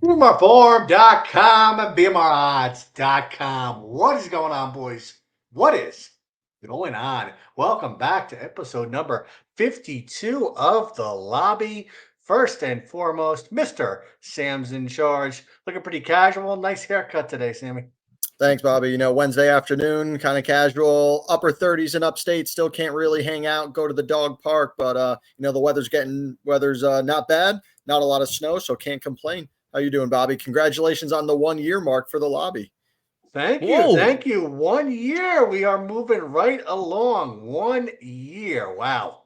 BoomerForm.com and BMRodds.com. What is going on, boys? What is going on? Welcome back to episode number 52 of The Lobby. First and foremost, Mr. Sam's in charge. Looking pretty casual. Nice haircut today, Sammy. Thanks, Bobby. Wednesday afternoon, kind of casual, upper 30s in upstate. Still can't really hang out, go to the dog park, but the weather's not bad. Not a lot of snow, so can't complain. How you doing, Bobby? Congratulations on the 1 year mark for the lobby. Thank you. Thank you. 1 year. We are moving right along. 1 year. Wow.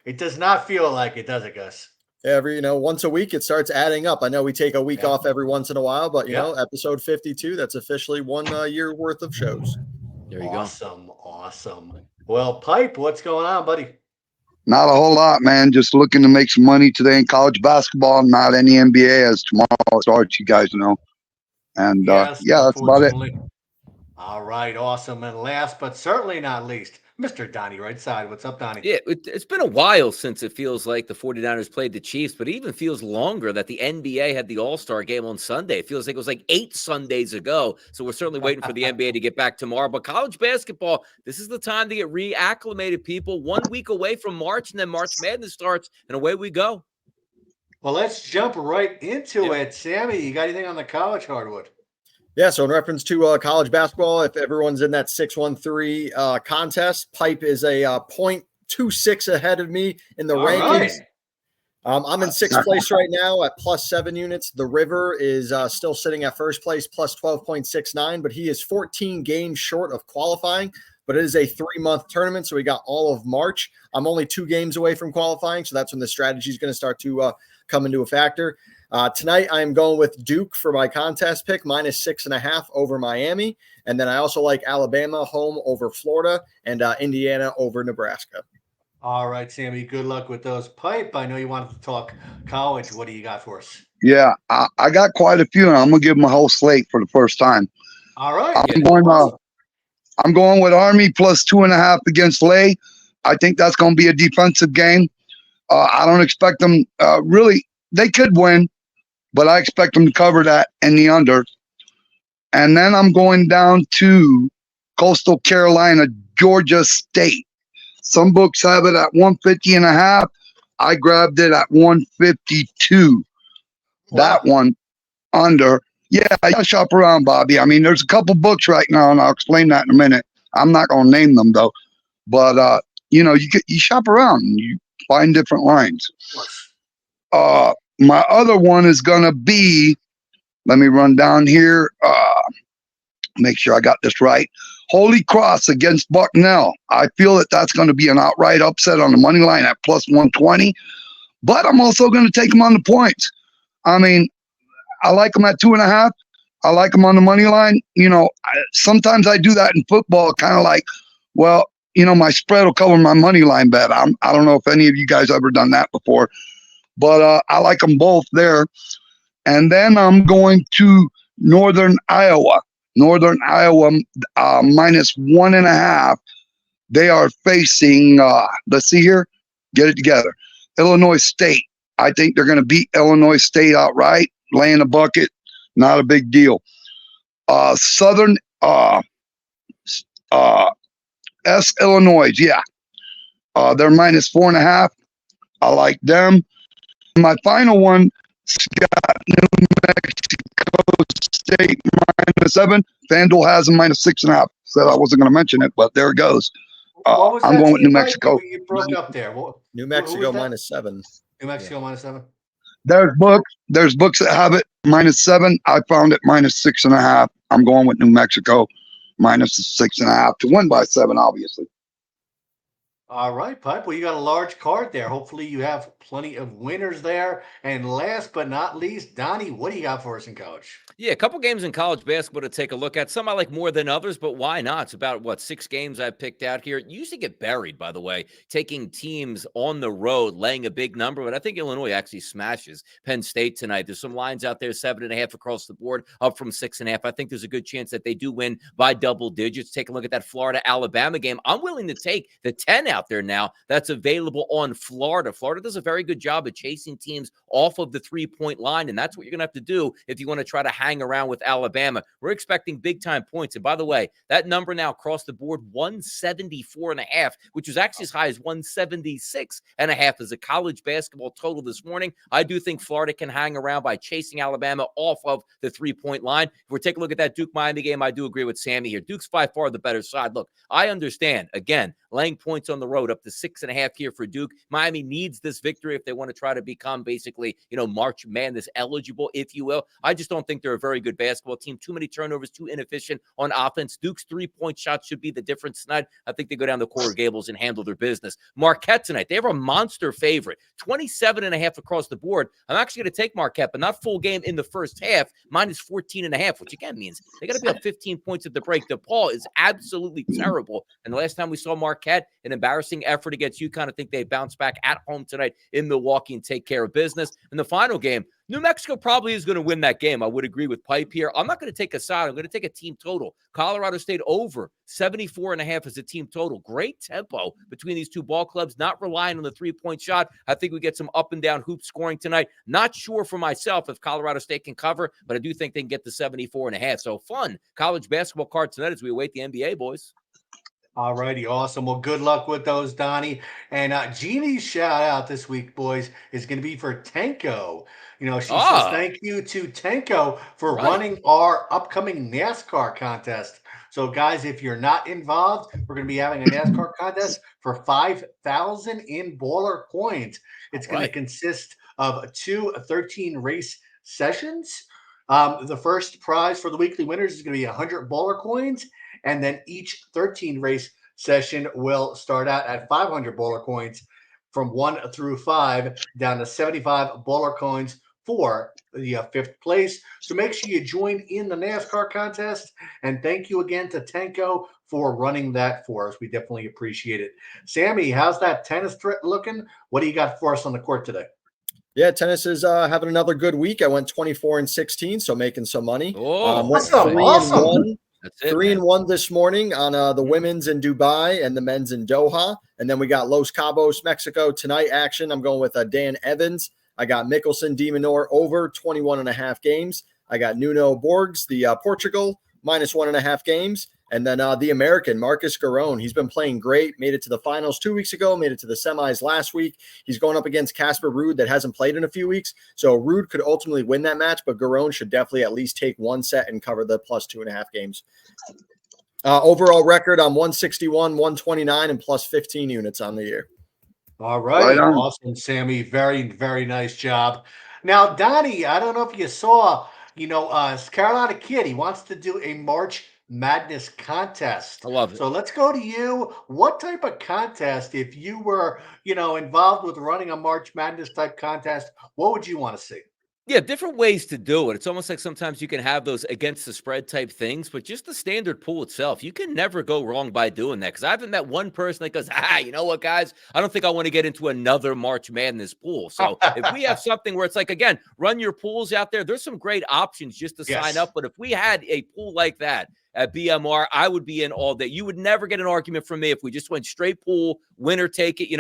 It does not feel like it, does it, Gus? Once a week, it starts adding up. I know we take a week off every once in a while, but, episode 52, that's officially 1 year worth of shows. There you go. Awesome. Well, Pipe, what's going on, buddy? Not a whole lot, man. Just looking to make some money today in college basketball, not any NBA as tomorrow starts, you guys know. And, that's about it. All right, awesome. And last but certainly not least, Mr. Donnie Rightside. What's up, Donnie? Yeah, it's been a while since it feels like the 49ers played the Chiefs, but it even feels longer that the NBA had the All-Star game on Sunday. It feels like it was like 8 Sundays ago. So we're certainly waiting for the NBA to get back tomorrow. But college basketball, this is the time to get reacclimated, people. 1 week away from March, and then March Madness starts, and away we go. Well, let's jump right into it. Sammy, you got anything on the college hardwood? Yeah, so in reference to college basketball, if everyone's in that 613 contest, Pipe is a 0.26 ahead of me in the rankings. Right. I'm in 6th place right now at plus 7 units. The River is still sitting at first place, plus 12.69, but he is 14 games short of qualifying. But it is a 3-month tournament, so we got all of March. I'm only 2 games away from qualifying, so that's when the strategy is going to start to come into a factor. Tonight, I am going with Duke for my contest pick, minus 6.5 over Miami. And then I also like Alabama home over Florida and Indiana over Nebraska. All right, Sammy, good luck with those. Pipe, I know you wanted to talk college. What do you got for us? Yeah, I got quite a few, and I'm going to give them a whole slate for the first time. All right. I'm going with Army plus 2.5 against Lay. I think that's going to be a defensive game. I don't expect them really. They could win, but I expect them to cover that in the under. And then I'm going down to Coastal Carolina, Georgia State. Some books have it at 150.5. I grabbed it at 152. Wow. That one under. Yeah, I gotta shop around, Bobby. I mean, there's a couple books right now, and I'll explain that in a minute. I'm not gonna name them though, but you shop around and you find different lines. My other one is gonna be. Let me run down here. Make sure I got this right. Holy Cross against Bucknell. I feel that that's going to be an outright upset on the money line at plus 120. But I'm also going to take them on the points. I mean, I like them at 2.5. I like them on the money line. Sometimes I do that in football, kind of like, well, my spread will cover my money line bet. I don't know if any of you guys ever done that before, but I like them both there. And then I'm going to Northern Iowa. Northern Iowa minus 1.5. They are facing, let's see here, get it together. Illinois State. I think they're going to beat Illinois State outright, laying a bucket. Not a big deal. Southern Illinois, yeah. They're minus 4.5. I like them. My final one got New Mexico State minus 7. FanDuel has them minus 6.5. Said I wasn't going to mention it, but there it goes. I'm going with New Mexico. You broke up there. New Mexico minus 7. New Mexico minus 7. There's books that have it minus 7. I found it minus 6.5. I'm going with New Mexico minus 6.5 to win by 7, obviously. All right, Pipe. Well, you got a large card there. Hopefully you have plenty of winners there. And last but not least, Donnie, what do you got for us in college? Yeah, a couple games in college basketball to take a look at. Some I like more than others, but why not? It's about, 6 games I picked out here. It used to get buried, by the way, taking teams on the road, laying a big number. But I think Illinois actually smashes Penn State tonight. There's some lines out there, 7.5 across the board, up from 6.5. I think there's a good chance that they do win by double digits. Take a look at that Florida-Alabama game. I'm willing to take the 10 out out there now that's available on Florida. Florida does a very good job of chasing teams off of the 3-point line, and that's what you're going to have to do if you want to try to hang around with Alabama. We're expecting big-time points. And by the way, that number now across the board, 174.5, which was actually as high as 176.5 as a college basketball total this morning. I do think Florida can hang around by chasing Alabama off of the 3-point line. If we take a look at that Duke-Miami game, I do agree with Sammy here. Duke's by far the better side. Look, I understand, again, laying points on the road up to 6.5 here for Duke. Miami needs this victory if they want to try to become basically, March Madness eligible, if you will. I just don't think they're a very good basketball team. Too many turnovers, too inefficient on offense. Duke's 3-point shot should be the difference tonight. I think they go down to Coral Gables and handle their business. Marquette tonight, they have a monster favorite, 27.5 across the board. I'm actually going to take Marquette, but not full game in the first half, minus 14.5, which again means they got to be up 15 points at the break. DePaul is absolutely terrible. And the last time we saw Marquette, an embarrassing effort against UConn, I think they bounce back at home tonight in Milwaukee and take care of business. In the final game, New Mexico probably is going to win that game. I would agree with Pipe here. I'm not going to take a side. I'm going to take a team total. Colorado State over 74.5 as a team total. Great tempo between these two ball clubs, not relying on the 3-point shot. I think we get some up and down hoop scoring tonight. Not sure for myself if Colorado State can cover, but I do think they can get to 74.5. So fun college basketball card tonight as we await the NBA, boys. All righty, awesome. Well, good luck with those, Donnie. And Jeannie's shout out this week, boys, is going to be for Tenko. She says thank you to Tenko for running our upcoming NASCAR contest. So, guys, if you're not involved, we're going to be having a NASCAR contest for 5,000 in baller coins. It's going to consist of 2 13-race sessions. The first prize for the weekly winners is going to be 100 baller coins. And then each 13-race session will start out at 500 baller coins from 1 through 5, down to 75 baller coins for the 5th place. So make sure you join in the NASCAR contest. And thank you again to Tenko for running that for us. We definitely appreciate it. Sammy, how's that tennis looking? What do you got for us on the court today? Yeah, tennis is having another good week. I went 24-16, so making some money. Went awesome. That's it, 3-1 this morning on the women's in Dubai and the men's in Doha. And then we got Los Cabos, Mexico tonight action. I'm going with Dan Evans. I got Mickelson, De Minaur over 21.5 games. I got Nuno Borges, the Portugal, minus 1.5 games. And then the American, Marcus Giron. He's been playing great. Made it to the finals 2 weeks ago. Made it to the semis last week. He's going up against Casper Ruud that hasn't played in a few weeks. So Ruud could ultimately win that match, but Giron should definitely at least take one set and cover the plus 2.5 games. Overall record, I'm 161, 129, and plus 15 units on the year. All right. Awesome, Sammy. Very, very nice job. Now, Donnie, I don't know if you saw, Carolina Kid, he wants to do a March Madness contest. I love it. So let's go to you. What type of contest, if you were, involved with running a March Madness type contest, what would you want to see? Yeah, different ways to do it. It's almost like sometimes you can have those against the spread type things, but just the standard pool itself, you can never go wrong by doing that. Because I haven't met one person that goes, you know what, guys? I don't think I want to get into another March Madness pool. So if we have something where it's like, again, run your pools out there, there's some great options just to sign up. But if we had a pool like that at BMR, I would be in all day. You would never get an argument from me if we just went straight pool, winner take it,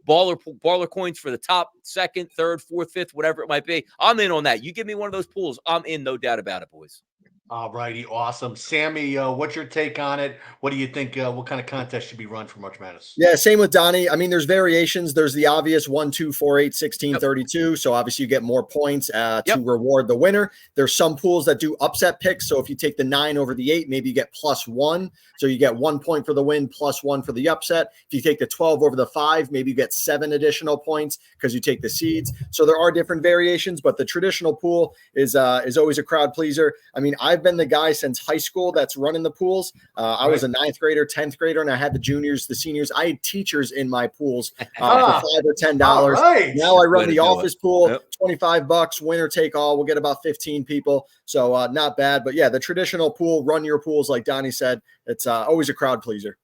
baller coins for the top, second, third, fourth, fifth, whatever it might be. I'm in on that. You give me one of those pools, I'm in, no doubt about it, boys. All righty, awesome. Sammy, what's your take on it? What do you think? What kind of contest should be run for March Madness? Yeah, same with Donnie. I mean, there's variations. There's the obvious 1, 2, 4, 8, 16, 32. So obviously you get more points to reward the winner. There's some pools that do upset picks. So if you take the 9 over the 8, maybe you get +1. So you get 1 point for the win, +1 for the upset. If you take the 12 over the 5, maybe you get 7 additional points because you take the seeds. So there are different variations, but the traditional pool is always a crowd pleaser. I mean, I've been the guy since high school that's running the pools. I was a 9th grader, 10th grader, and I had the juniors, the seniors. I had teachers in my pools for $5 or $10. Right. Now I run the office pool, $25, winner take all. We'll get about 15 people. So not bad. But yeah, the traditional pool, run your pools, like Donnie said, it's always a crowd pleaser.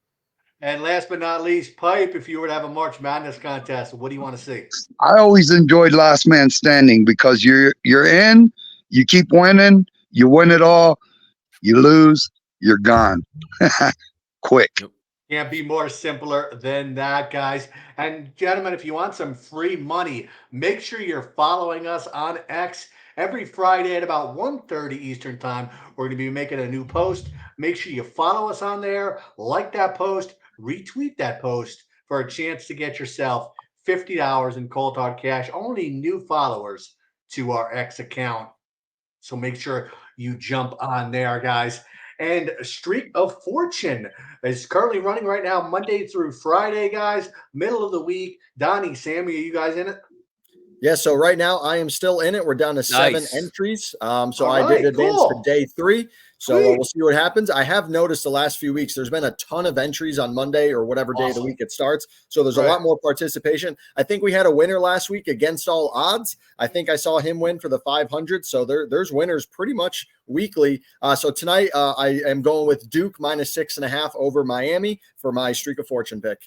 And last but not least, Pipe, if you were to have a March Madness contest, what do you want to see? I always enjoyed last man standing because you're in, you keep winning, you win it all, you lose, you're gone. Quick. Can't be more simpler than that, guys. And gentlemen, if you want some free money, make sure you're following us on X every Friday at about 1:30 Eastern Time. We're going to be making a new post. Make sure you follow us on there, like that post, retweet that post for a chance to get yourself $50 in cold hard cash. Only new followers to our X account. So make sure you jump on there, guys. And Streak of Fortune is currently running right now, Monday through Friday, guys. Middle of the week. Donnie, Sammy, are you guys in it? Yeah, so right now I am still in it. We're down to 7 Nice. entries. So All I right, did advance cool. for day 3. So Sweet. we'll see what happens. I have noticed the last few weeks there's been a ton of entries on Monday or whatever day of the Awesome. week it starts. So there's a Right. lot more participation. I think we had a winner last week against all odds. I think I saw him win for the 500. So there's winners pretty much weekly. So tonight I am going with Duke -6.5 over Miami for my Streak of Fortune pick.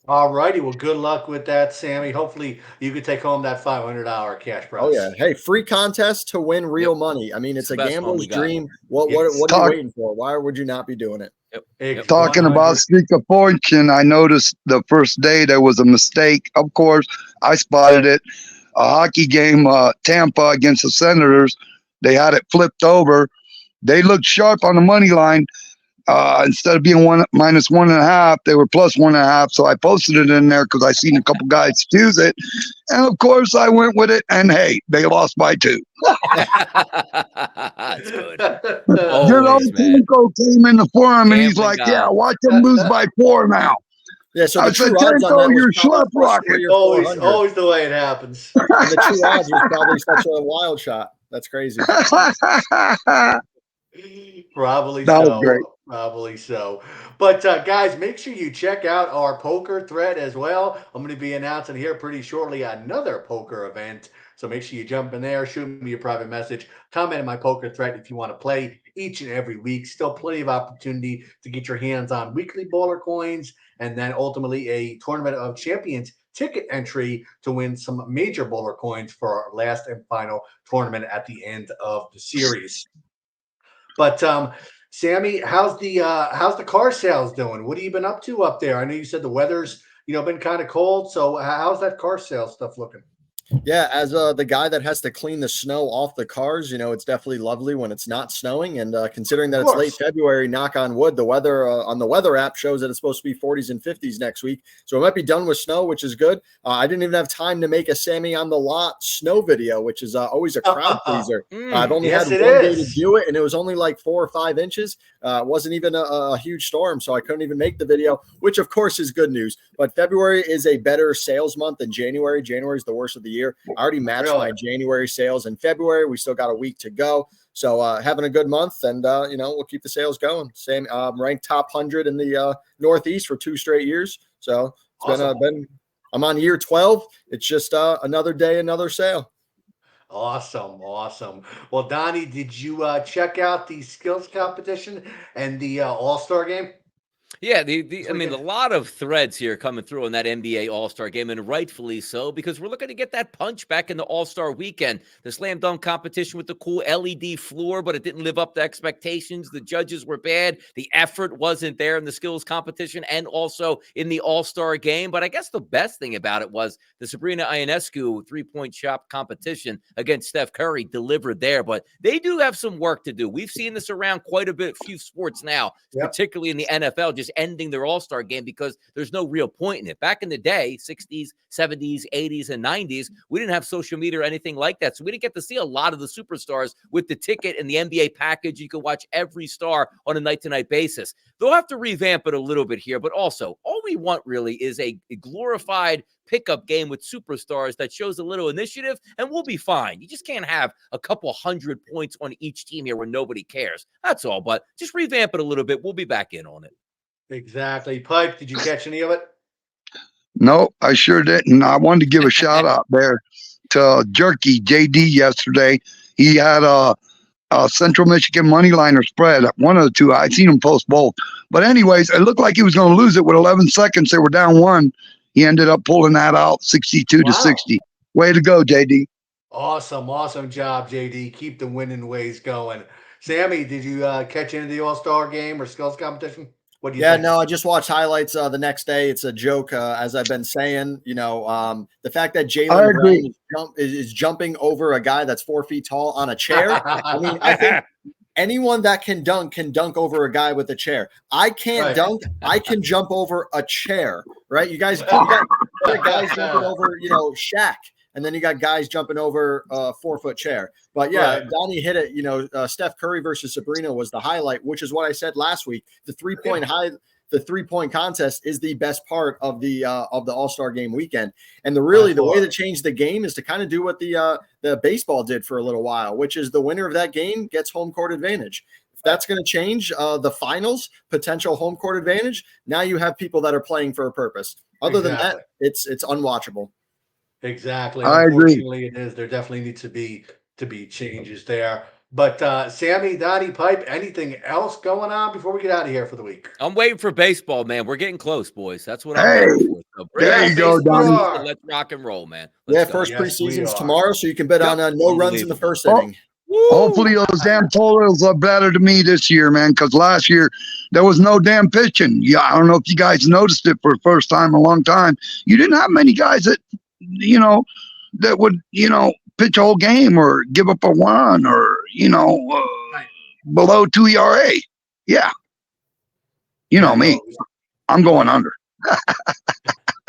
All righty. Well, good luck with that, Sammy. Hopefully you can take home that $500 cash prize. Oh yeah. Hey, free contest to win real money. I mean, It's it's the a best one gambler's we got. dream. What Yes. what are you Talk- waiting for? Why would you not be doing it? Yep. Talking about Streak of Fortune, I noticed the first day there was a mistake. Of course, I spotted it. A hockey game, Tampa against the Senators. They had it flipped over. They looked sharp on the money line. Instead of being -1.5, they were +1.5. So I posted it in there because I seen a couple guys choose it, and of course I went with it. And hey, they lost by 2. That's good. Good Always, old man. Tinko came in the forum and he's Gambling like, god. "Yeah, watch them lose by 4 now." Yeah, so I the said, true odds on "Tinko, that was you're probably schlep plus rocket." 3 or always, 400. always the way it happens. And the true odds was probably such a wild shot. That's crazy. Probably That was so. great. Probably so. But guys, make sure you check out our poker thread as well. I'm going to be announcing here pretty shortly another poker event. So make sure you jump in there, shoot me a private message, comment in my poker thread if you want to play each and every week. Still plenty of opportunity to get your hands on weekly bowler coins and then ultimately a Tournament of Champions ticket entry to win some major bowler coins for our last and final tournament at the end of the series. But Sammy, how's the car sales doing? What have you been up to up there? I know you said the weather's been kind of cold. So how's that car sales stuff looking? Yeah, as the guy that has to clean the snow off the cars, it's definitely lovely when it's not snowing. And considering that Of it's late course. February, knock on wood, the weather on the weather app shows that it's supposed to be 40s and 50s next week. So it might be done with snow, which is good. I didn't even have time to make a Sammy on the lot snow video, which is always a crowd pleaser. I've only Yes, had it one day to is. do it, and it was only like 4 or 5 inches. It wasn't even a huge storm, so I couldn't even make the video, which of course is good news. But February is a better sales month than January. January is the worst of the year. I already matched my January sales in February. We still got a week to go. So having a good month, and we'll keep the sales going. Same ranked top 100 in the Northeast for 2 straight years. So it's Awesome. been I'm on year 12. It's just another day, another sale. Awesome. Well, Donnie, did you check out the skills competition and the All-Star game? Yeah, I So we mean, a can- lot of threads here coming through on that NBA All-Star game, and rightfully so, because we're looking to get that punch back in the All-Star weekend. The slam dunk competition with the cool LED floor, but it didn't live up to expectations. The judges were bad. The effort wasn't there in the skills competition and also in the All-Star game. But I guess the best thing about it was the Sabrina Ionescu three-point shot competition against Steph Curry delivered there. But they do have some work to do. We've seen this around quite a bit, few sports now, Yep. particularly in the NFL, just ending their All-Star game because there's no real point in it. Back in the day, 60s, 70s, 80s, and 90s, we didn't have social media or anything like that. So we didn't get to see a lot of the superstars with the ticket and the NBA package. You could watch every star on a night-to-night basis. They'll have to revamp it a little bit here, but also all we want really is a glorified pickup game with superstars that shows a little initiative, and we'll be fine. You just can't have a couple 100 points on each team here where nobody cares. That's all, but just revamp it a little bit. We'll be back in on it. Exactly. Pike, did you catch any of it? No, I sure didn't. I wanted to give a shout out there to Jerky JD yesterday. He had a Central Michigan money liner spread. One of the two. I seen him post both. But anyways, it looked like he was going to lose it with 11 seconds. They were down 1. He ended up pulling that out 62 to 60. Way to go, JD. Awesome job, JD. Keep the winning ways going. Sammy, did you catch any of the All-Star game or skills competition? What do you Yeah, think? no, I just watched highlights the next day. It's a joke, as I've been saying. The fact that I Jalen agree. Brown is jumping over a guy that's 4 feet tall on a chair. I mean, I think anyone that can dunk over a guy with a chair. I can't Right. dunk. I can jump over a chair, right? You got guys jumping over, Shaq, and then you got guys jumping over a 4-foot chair. But yeah, Right. Donnie hit it. Steph Curry versus Sabrina was the highlight, which is what I said last week. The 3-point contest is the best part of the All-Star game weekend. And the way to change the game is to kind of do what the baseball did for a little while, which is the winner of that game gets home court advantage. If that's going to change the finals, potential home court advantage, now you have people that are playing for a purpose. Other than that, it's unwatchable. Exactly. I agree. Unfortunately, it is. There definitely needs to be changes there. But Sammy, Donnie, Pipe, anything else going on before we get out of here for the week? I'm waiting for baseball, man. We're getting close, boys. That's what Hey, I'm waiting for. So bring there on you go, baseball Donnie. season. Let's rock and roll, man. Let's go. First Yes, we preseason's are. tomorrow, so you can bet Yep. on no runs in the first Oh. inning. Hopefully those damn polls are better to me this year, man, because last year there was no damn pitching. Yeah, I don't know if you guys noticed it for the first time in a long time. You didn't have many guys that, that would, pitch a whole game or give up a run or, below 2 ERA. Yeah. You know me. I'm going under.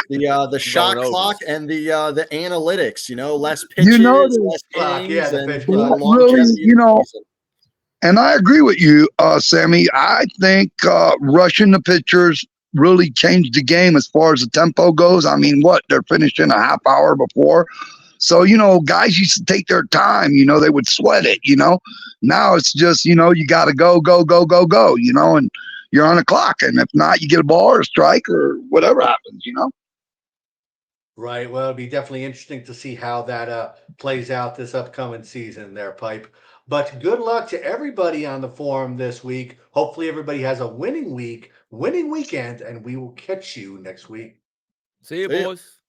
The shot Going clock overs. and the analytics, less pitches, the less clock, innings, yeah, the and pitch the clock. Really, longevity of the season. And I agree with you, Sammy. I think rushing the pitchers really changed the game as far as the tempo goes. I mean, they're finishing a half hour before. So, guys used to take their time, they would sweat it, Now it's just, you got to go, go, go, go, go, and you're on the clock. And if not, you get a ball or a strike or whatever happens, Right. Well, it'd be definitely interesting to see how that plays out this upcoming season there, Pipe. But good luck to everybody on the forum this week. Hopefully everybody has a winning week, winning weekend, and we will catch you next week. See you, See ya. boys.